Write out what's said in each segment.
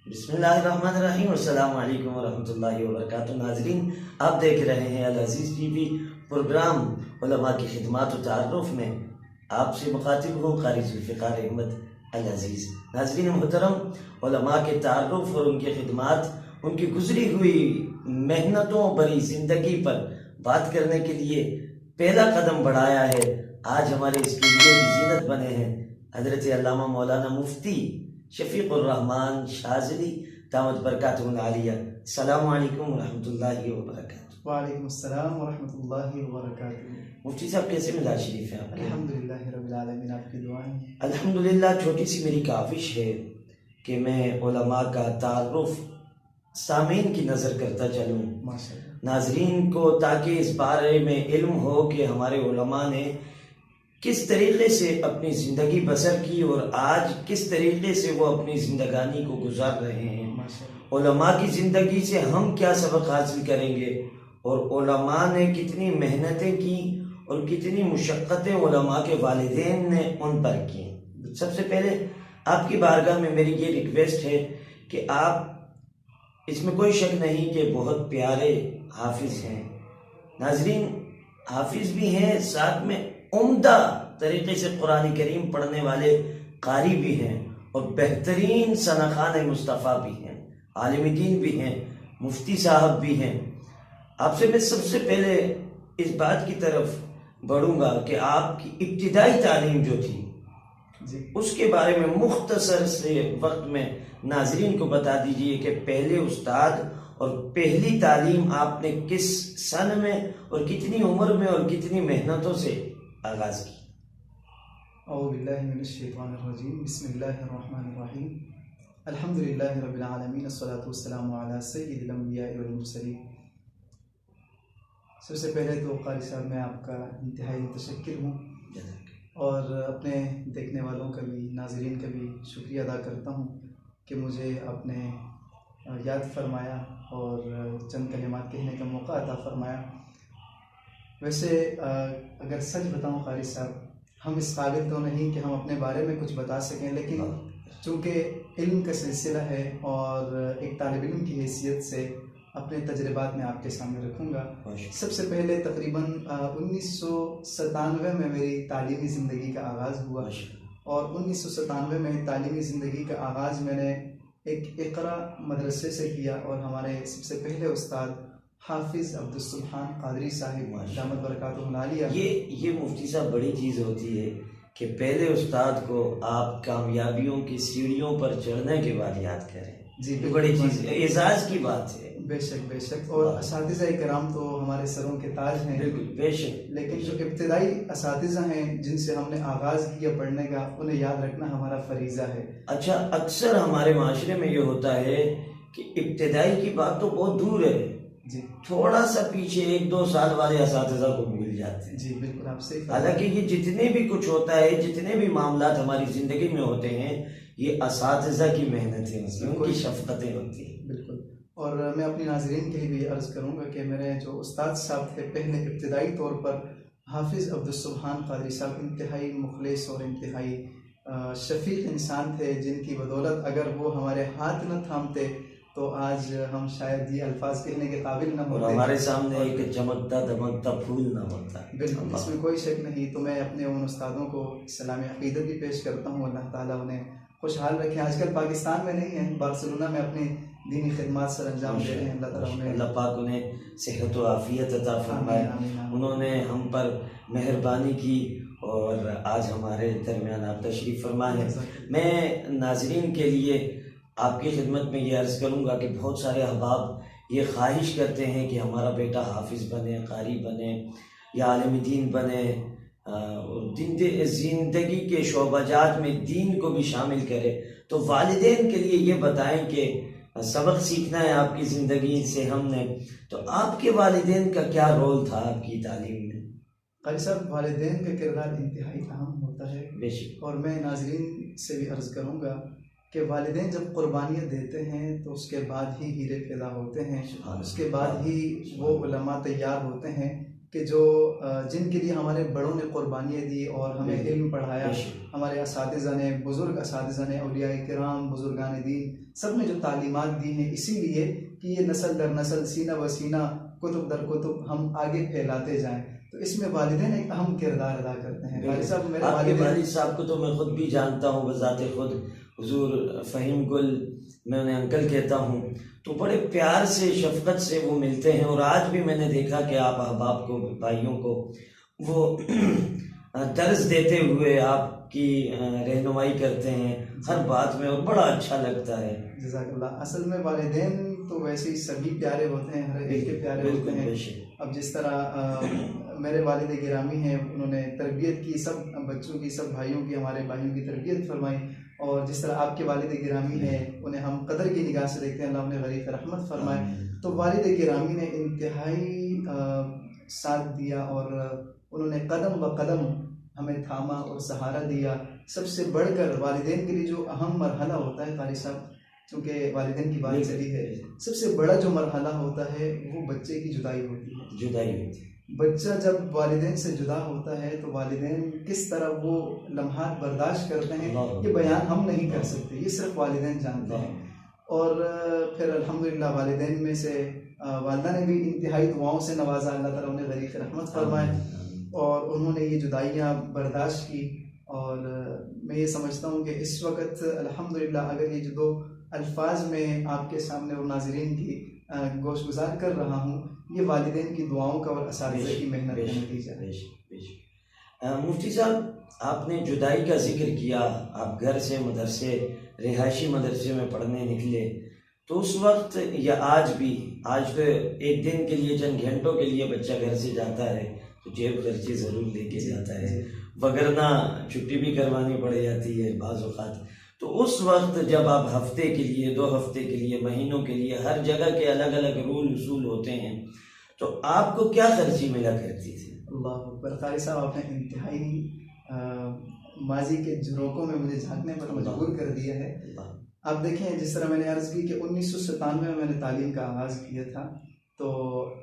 بسم اللہ الرحمن الرحیم، السلام علیکم ورحمۃ اللہ وبرکاتہ۔ ناظرین، آپ دیکھ رہے ہیں العزیز ٹی وی پروگرام علماء کی خدمات و تعارف میں آپ سے مخاطب ہوں قاری ذوالفقار احمد العزیز۔ ناظرین محترم، علماء کے تعارف اور ان کی خدمات، ان کی گزری ہوئی محنتوں بری زندگی پر بات کرنے کے لیے پہلا قدم بڑھایا ہے۔ آج ہمارے اسٹوڈیو کی زینت بنے ہیں حضرت علامہ مولانا مفتی شفیق الرحمان شاذلی دامت برکاتہ العالیہ۔ السلام علیکم ورحمۃ اللہ وبرکاتہ۔ وعلیکم السلام ورحمۃ اللہ وبرکاتہ۔ مفتی صاحب کیسے مزاج شریف ہے آپ کے؟ الحمدللہ رب العالمین، آپ کی دعائیں۔ الحمدللہ۔ چھوٹی سی میری کاوش ہے کہ میں علماء کا تعارف سامعین کی نظر کرتا چلوں، ماشاءاللہ، ناظرین کو، تاکہ اس بارے میں علم ہو کہ ہمارے علماء نے کس طریقے سے اپنی زندگی بسر کی اور آج کس طریقے سے وہ اپنی زندگانی کو گزار رہے ہیں۔ علماء کی زندگی سے ہم کیا سبق حاصل کریں گے، اور علماء نے کتنی محنتیں کی اور کتنی مشقتیں علماء کے والدین نے ان پر کی۔ سب سے پہلے آپ کی بارگاہ میں میری یہ ریکویسٹ ہے کہ آپ، اس میں کوئی شک نہیں کہ بہت پیارے حافظ ہیں، ناظرین حافظ بھی ہیں، ساتھ میں عمدہ طریقے سے قرآن کریم پڑھنے والے قاری بھی ہیں، اور بہترین ثناخوان مصطفیٰ بھی ہیں، عالم دین بھی ہیں، مفتی صاحب بھی ہیں۔ آپ سے میں سب سے پہلے اس بات کی طرف بڑھوں گا کہ آپ کی ابتدائی تعلیم جو تھی اس کے بارے میں مختصر سے وقت میں ناظرین کو بتا دیجئے کہ پہلے استاد اور پہلی تعلیم آپ نے کس سن میں اور کتنی عمر میں اور کتنی محنتوں سے آغاز کی۔ اعوذ باللہ من الشیطان الرجیم، بسم اللہ الرحمن الرحیم، الحمدللہ رب العالمین، الصلاۃ والسلام علی سید الانبیاء والمرسلین۔ سب سے پہلے تو قاری صاحب میں آپ کا انتہائی متشکر ہوں، اور اپنے دیکھنے والوں کا بھی، ناظرین کا بھی شکریہ ادا کرتا ہوں کہ مجھے آپ نے یاد فرمایا اور چند کلمات کہنے کا موقع عطا فرمایا۔ ویسے اگر سچ بتاؤں قاری صاحب، ہم اس قابل تو نہیں کہ ہم اپنے بارے میں کچھ بتا سکیں، لیکن چونکہ علم کا سلسلہ ہے اور ایک طالب علم کی حیثیت سے اپنے تجربات میں آپ کے سامنے رکھوں گا۔ سب سے پہلے تقریباً 1997 میں میری تعلیمی زندگی کا آغاز ہوا، اور 1997 میں تعلیمی زندگی کا آغاز میں نے ایک اقرا مدرسے سے کیا، اور ہمارے سب سے پہلے استاد حافظ عبدالسبحان قادری صاحب دامت برکاتہ العالیہ۔ یہ مفتی صاحب بڑی چیز ہوتی ہے کہ پہلے استاد کو آپ کامیابیوں کی سیڑھیوں پر چڑھنے کے بعد یاد کریں۔ جی، بڑی چیز، اعزاز کی بات ہے۔ بے شک بے شک، اور اساتذہ کرام تو ہمارے سروں کے تاج ہیں، بالکل بے شک، لیکن جو ابتدائی اساتذہ ہیں جن سے ہم نے آغاز کیا پڑھنے کا، انہیں یاد رکھنا ہمارا فریضہ ہے۔ اچھا، اکثر ہمارے معاشرے میں یہ ہوتا ہے کہ ابتدائی کی بات تو بہت دور ہے، جی، تھوڑا سا پیچھے 1-2 سال والے اساتذہ کو بھول جاتے ہیں۔ جی بالکل، آپ سے حالانکہ یہ جتنے بھی کچھ ہوتا ہے، جتنے بھی معاملات ہماری زندگی میں ہوتے ہیں، یہ اساتذہ کی محنتیں ہوتی ہیں، ان کی شفقتیں ہوتی ہیں۔ بالکل، اور میں اپنی ناظرین کے لیے بھی عرض کروں گا کہ میرے جو استاد صاحب تھے پہلے ابتدائی طور پر، حافظ عبدالسبحان قادری صاحب انتہائی مخلص اور انتہائی شفیق انسان تھے، جن کی بدولت اگر وہ ہمارے ہاتھ نہ تھامتے تو آج ہم شاید یہ الفاظ کہنے کے قابل نہ ہوتے، اور ہمارے سامنے ایک چمکتا دمکتا پھول نہ ہوتا۔ بالکل، اس میں کوئی شک نہیں۔ تو میں اپنے ان استادوں کو سلام عقیدت بھی پیش کرتا ہوں، اللہ تعالیٰ انہیں خوشحال رکھے۔ آج کل پاکستان میں نہیں ہیں، بارسلونا میں اپنی دینی خدمات سر انجام دے رہے ہیں۔ اللہ تعالیٰ انہیں، اللہ پاک انہیں صحت و عافیت عطا فرمائے۔ انہوں نے ہم پر مہربانی کی اور آج ہمارے درمیان آپ تشریف فرما ہے۔ میں ناظرین کے لیے آپ کی خدمت میں یہ عرض کروں گا کہ بہت سارے احباب یہ خواہش کرتے ہیں کہ ہمارا بیٹا حافظ بنے، قاری بنے یا عالم دین بنے، زندگی کے شعبہ جات میں دین کو بھی شامل کرے۔ تو والدین کے لیے یہ بتائیں کہ سبق سیکھنا ہے آپ کی زندگی سے ہم نے، تو آپ کے والدین کا کیا رول تھا آپ کی تعلیم میں؟ قاری صاحب، والدین کا کردار انتہائی اہم ہوتا ہے، بے شک، اور میں ناظرین سے بھی عرض کروں گا کہ والدین جب قربانیاں دیتے ہیں تو اس کے بعد ہی ہیرے پیدا ہوتے ہیں، اس کے بعد ہی وہ علماء تیار ہوتے ہیں کہ جو جن کے لیے ہمارے بڑوں نے قربانیاں دی اور ہمیں علم پڑھایا، ہمارے اساتذہ نے، بزرگ اساتذہ نے، اولیاء کرام، بزرگان دین، سب نے جو تعلیمات دی ہیں، اسی لیے کہ یہ نسل در نسل، سینہ و سینہ، کتب در کتب ہم آگے پھیلاتے جائیں. تو اس میں والدین ایک اہم کردار ادا کرتے ہیں. والد صاحب، میرے والد صاحب کو تو میں خود بھی جانتا ہوں بذات خود، حضور فہیم گل میں انہیں انکل کہتا ہوں. تو بڑے پیار سے، شفقت سے وہ ملتے ہیں، اور آج بھی میں نے دیکھا کہ آپ احباب کو، بھائیوں کو وہ درس دیتے ہوئے آپ کی رہنمائی کرتے ہیں ہر بات میں، اور بڑا اچھا لگتا ہے. جزاک اللہ. اصل میں والدین تو ویسے ہی سبھی پیارے ہوتے ہیں، ہر ایک کے پیارے ہوتے ہیں. اب جس طرح میرے والد گرامی ہیں، انہوں نے تربیت کی، سب بچوں کی، سب بھائیوں کی، ہمارے بھائیوں کی تربیت فرمائی، اور جس طرح آپ کے والد گرامی ہیں انہیں ہم قدر کی نگاہ سے دیکھتے ہیں، اللہ انہیں غریق رحمت فرمائے. تو والد گرامی نے انتہائی ساتھ دیا، اور انہوں نے قدم بہ قدم ہمیں تھاما اور سہارا دیا. سب سے بڑھ کر والدین کے لیے جو اہم مرحلہ ہوتا ہے قاری صاحب، چونکہ والدین کی بات چلی ہے، سب سے بڑا جو مرحلہ ہوتا ہے وہ بچے کی جدائی ہوتی ہے. جدائی ہوتی ہے. بچہ جب والدین سے جدا ہوتا ہے تو والدین کس طرح وہ لمحات برداشت کرتے ہیں، یہ بیان ہم نہیں کر سکتے، یہ صرف والدین جانتے ہیں. اور پھر الحمدللہ والدین میں سے والدہ نے بھی انتہائی دعاؤں سے نوازا، اللہ تعالیٰ انہیں غریق رحمت فرمائے، اور انہوں نے یہ جدائیاں برداشت کی. اور میں یہ سمجھتا ہوں کہ اس وقت الحمدللہ اگر یہ جو دو الفاظ میں آپ کے سامنے اور ناظرین کی گوش گزار کر رہا ہوں، یہ والدین کی دعاؤں کا اور اساتذہ کی محنت کا نتیجہ ہے. مفتی صاحب، آپ نے جدائی کا ذکر کیا، آپ گھر سے مدرسے، رہائشی مدرسے میں پڑھنے نکلے، تو اس وقت یا آج بھی، آج تو ایک دن کے لیے، چند گھنٹوں کے لیے بچہ گھر سے جاتا ہے تو جیب خرچی ضرور لے کے جاتا ہے، وگرنہ چھٹی بھی کروانی پڑ جاتی ہے بعض اوقات. تو اس وقت جب آپ ہفتے کے لیے، 2 ہفتے کے لیے، مہینوں کے لیے، ہر جگہ کے الگ الگ رول اصول ہوتے ہیں، تو آپ کو کیا خرچی ملا کرتی تھی؟ اللہ اکبر. قاری صاحب، آپ نے انتہائی ماضی کے جھروکوں میں مجھے جھانکنے پر مجبور کر دیا ہے. آپ دیکھیں، جس طرح میں نے عرض کی کہ 1997 میں میں نے تعلیم کا آغاز کیا تھا، تو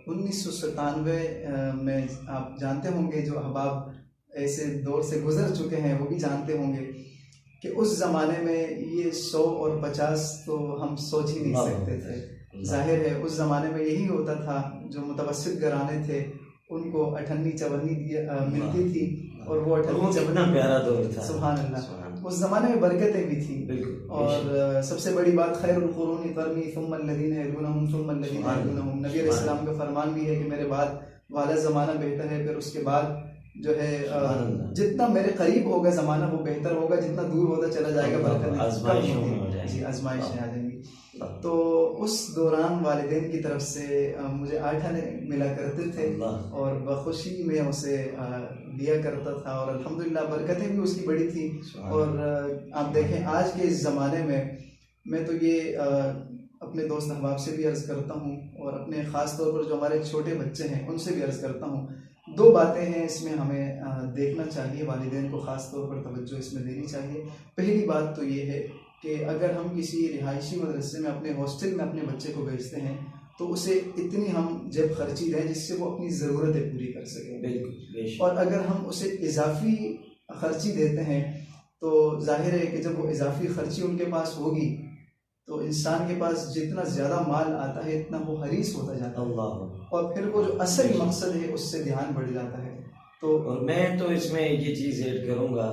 1997 میں آپ جانتے ہوں گے، جو احباب ایسے دور سے گزر چکے ہیں وہ بھی جانتے ہوں گے کہ اس زمانے میں یہ 100 اور 50 تو ہم سوچ ہی نہیں سکتے تھے. ظاہر ہے اس زمانے میں یہی ہوتا تھا، جو متوسط گھرانے تھے ان کو 58-54 ملتی تھی، اور وہ 58 پیارا دور تھا. سبحان اللہ. اس زمانے میں برکتیں بھی تھیں، اور سب سے بڑی بات خیر القرون قرنی ثم الذین یلونہم ثم الذین یلونہم. نبی علیہ السلام کا فرمان بھی ہے کہ میرے بعد والا زمانہ بہتر ہے، پھر اس کے بعد جو ہے جتنا میرے قریب ہوگا زمانہ وہ بہتر ہوگا، جتنا دور ہوتا چلا جائے گا برکت آزمائشیں آ جائیں گی. تو اس دوران والدین کی طرف سے مجھے 8 آنے ملا کرتے تھے، اور بخوشی میں اسے دیا کرتا تھا، اور الحمدللہ برکتیں بھی اس کی بڑی تھی. اور آپ دیکھیں آج کے اس زمانے میں تو یہ اپنے دوست احباب سے بھی عرض کرتا ہوں، اور اپنے خاص طور پر جو ہمارے چھوٹے بچے ہیں ان سے بھی عرض کرتا ہوں، 2 باتیں ہیں اس میں ہمیں دیکھنا چاہیے، والدین کو خاص طور پر توجہ اس میں دینی چاہیے. پہلی بات تو یہ ہے کہ اگر ہم کسی رہائشی مدرسے میں، اپنے ہاسٹل میں اپنے بچے کو بھیجتے ہیں تو اسے اتنی ہم جیب خرچی دیں جس سے وہ اپنی ضرورتیں پوری کر سکیں. اور اگر ہم اسے اضافی خرچی دیتے ہیں تو ظاہر ہے کہ جب وہ اضافی خرچی ان کے پاس ہوگی تو انسان کے پاس جتنا زیادہ مال آتا ہے اتنا وہ حریص ہوتا جاتا ہے، اور پھر وہ جو اصل مقصد ہے اس سے دھیان بڑھ جاتا ہے. تو اور میں تو اس میں یہ چیز ایڈ کروں گا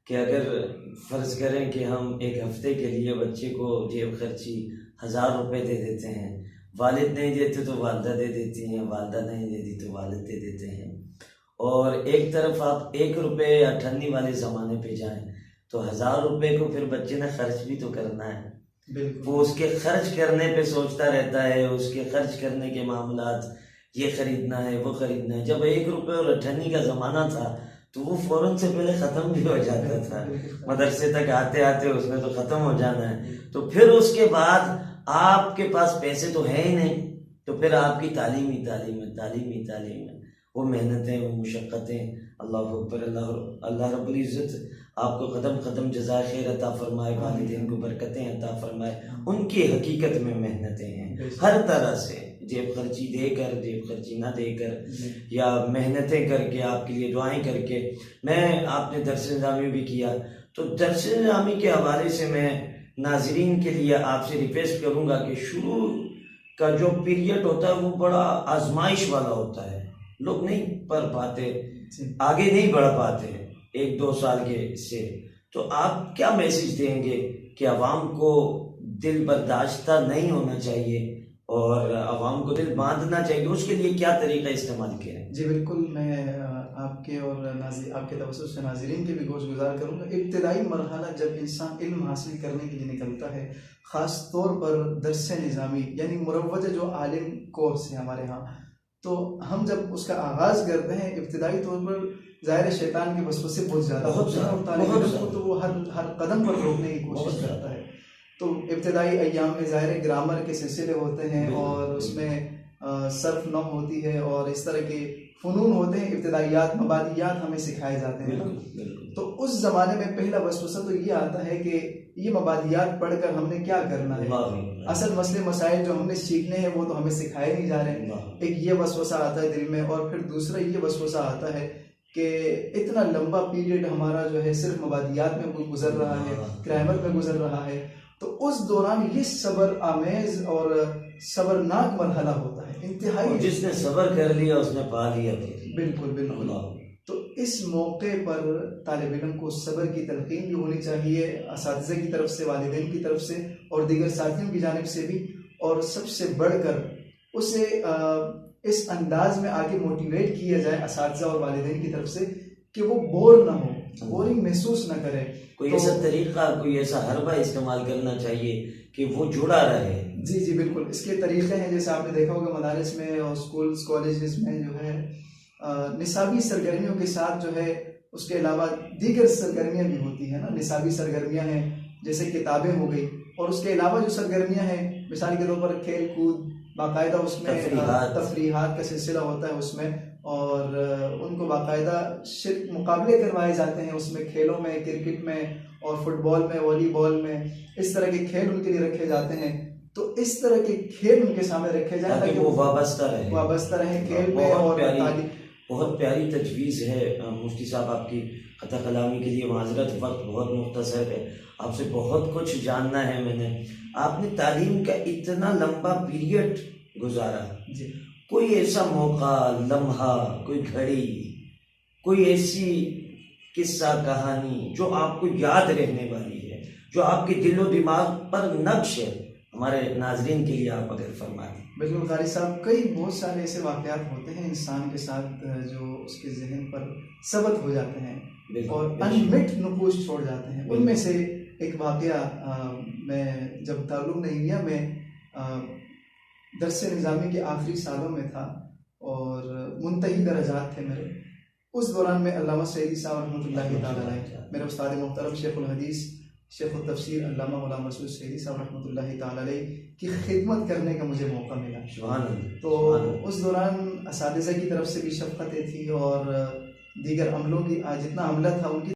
کہ اگر فرض کریں کہ ہم ایک ہفتے کے لیے بچے کو جیب خرچی 1000 روپے دے دیتے ہیں، والد نہیں دیتے تو والدہ دے دیتی ہیں، والدہ نہیں دیتی تو والد دے دیتے ہیں، اور ایک طرف آپ 1 روپے یا اٹھنی والے زمانے پہ جائیں تو 1000 روپے کو پھر بچے نے خرچ بھی تو کرنا ہے. وہ اس کے خرچ کرنے پہ سوچتا رہتا ہے، اس کے خرچ کرنے کے معاملات، یہ خریدنا ہے وہ خریدنا ہے. جب 1 روپے اور اٹھنی کا زمانہ تھا تو وہ فوراً سے پہلے ختم بھی ہو جاتا تھا، مدرسے تک آتے آتے اس میں تو ختم ہو جانا ہے. تو پھر اس کے بعد آپ کے پاس پیسے تو ہے ہی نہیں، تو پھر آپ کی تعلیم ہی تعلیم ہے، وہ محنتیں، وہ مشقتیں. اللہ اکبر. اللہ رب العزت آپ کو قدم قدم جزائے خیر عطا فرمائے، والدین کو برکتیں عطا فرمائے. ان کی حقیقت میں محنتیں ہیں ہر طرح سے، جیب خرچی دے کر، جیب خرچی نہ دے کر، یا محنتیں کر کے، آپ کے لیے دعائیں کر کے. میں آپ نے درس نظامی بھی کیا، تو درس نظامی کے حوالے سے میں ناظرین کے لیے آپ سے ریکویسٹ کروں گا کہ شروع کا جو پیریڈ ہوتا ہے وہ بڑا آزمائش والا ہوتا ہے، لوگ نہیں پڑھ پاتے، آگے نہیں بڑھ پاتے 1-2 سال کے سے. تو آپ کیا میسیج دیں گے کہ عوام کو دل برداشتہ نہیں ہونا چاہیے اور عوام کو دل باندھنا چاہیے، اس کے لیے کیا طریقہ استعمال کیا ہے؟ جی بالکل، میں آپ کے اور آپ کے توسط سے ناظرین کے بھی گوش گزار کروں گا. ابتدائی مرحلہ جب انسان علم حاصل کرنے کے لیے نکلتا ہے، خاص طور پر درس نظامی یعنی مروجہ جو عالم کورس ہے ہمارے ہاں، تو ہم جب اس کا آغاز کرتے ہیں ابتدائی طور پر ظاہر شیطان کے وسوسے بہت زیادہ ہوتے ہیں اور طالب علم کو تو وہ ہر قدم پر روکنے کی کوشش کرتا ہے. تو ابتدائی ایام میں ظاہر گرامر کے سلسلے ہوتے ہیں اور اس میں صرف نو ہوتی ہے اور اس طرح کے فنون ہوتے ہیں، ابتدائیات مبادیات ہمیں سکھائے جاتے ہیں. تو اس زمانے میں پہلا وسوسہ تو یہ آتا ہے کہ یہ مبادیات پڑھ کر ہم نے کیا کرنا ہے، اصل مسئلے مسائل جو ہم نے سیکھنے ہیں وہ تو ہمیں سکھائے نہیں جا رہے. ایک یہ وسوسہ آتا ہے دل میں، اور پھر دوسرا یہ وسوسہ آتا ہے کہ اتنا لمبا پیریڈ ہمارا جو ہے صرف مبادیات میں گزر رہا ہے، گرامر میں گزر رہا ہے. تو اس دوران یہ صبر آمیز اور صبرناک مرحلہ ہوتا ہے انتہائی. جس نے صبر کر لیا اس نے پا لیا. بالکل بالکل. تو اس موقع پر طالب علم کو صبر کی تلقین بھی ہونی چاہیے، اساتذہ کی طرف سے، والدین کی طرف سے اور دیگر ساتھیوں کی جانب سے بھی، اور سب سے بڑھ کر اسے اس انداز میں آگے موٹیویٹ کیا جائے اساتذہ اور والدین کی طرف سے کہ وہ بور نہ ہو، بورنگ محسوس نہ کرے. کوئی ایسا طریقہ، کوئی ایسا حربہ استعمال کرنا چاہیے کہ وہ جڑا رہے. جی بالکل، اس کے طریقے ہیں جیسے آپ نے دیکھا ہوگا مدارس میں اور اسکولز کالجز میں جو ہے نصابی سرگرمیوں کے ساتھ جو ہے اس کے علاوہ دیگر سرگرمیاں بھی ہوتی ہیں نا. نصابی سرگرمیاں ہیں جیسے کتابیں ہو گئی، اور اس کے علاوہ جو سرگرمیاں ہیں مثال کے طور پر کھیل کود، باقاعدہ اس میں تفریحات کا سلسلہ ہوتا ہے اس میں، اور ان کو باقاعدہ مقابلے کروائے جاتے ہیں اس میں، کھیلوں میں، کرکٹ میں اور فٹ بال میں، والی بال میں، اس طرح کے کھیل ان کے لیے رکھے جاتے ہیں. تو اس طرح کے کھیل ان کے سامنے رکھے جائیں تاکہ وہ وابستہ رہے کھیل میں. اور بہت پیاری تجویز ہے مفتی صاحب آپ کی. خطا کلامی کے لیے معذرت، وقت بہت مختصر ہے، آپ سے بہت کچھ جاننا ہے میں نے. آپ نے تعلیم کا اتنا لمبا پیریڈ گزارا، کوئی ایسا موقع، لمحہ، کوئی گھڑی، کوئی ایسی قصہ کہانی جو آپ کو یاد رہنے والی ہے، جو آپ کے دل و دماغ پر نقش ہے، ہمارے ناظرین کے لیے آپ اگر فرمائیں؟ بالکل قاری صاحب، کئی بہت سارے ایسے واقعات ہوتے ہیں انسان کے ساتھ جو اس کے ذہن پر ثبت ہو جاتے ہیں اور انمٹ نقوش چھوڑ جاتے ہیں. ان میں سے ایک واقعہ، میں جب دارالعلوم نعیمیہ میں درس نظامی کے آخری سالوں میں تھا اور منتہی درجات تھے میرے، اس دوران میں علامہ سعیدی صاحب رحمۃ اللہ تعالیٰ علیہ، میرے استاد محترم شیخ الحدیث شیخ التفسیر علامہ غلام رسول سعیدی صاحب رحمۃ اللہ تعالیٰ علیہ کی خدمت کرنے کا مجھے موقع ملا. تو اس دوران اساتذہ کی طرف سے بھی شفقتیں تھی اور دیگر عملوں کی، جتنا عملہ تھا ان کی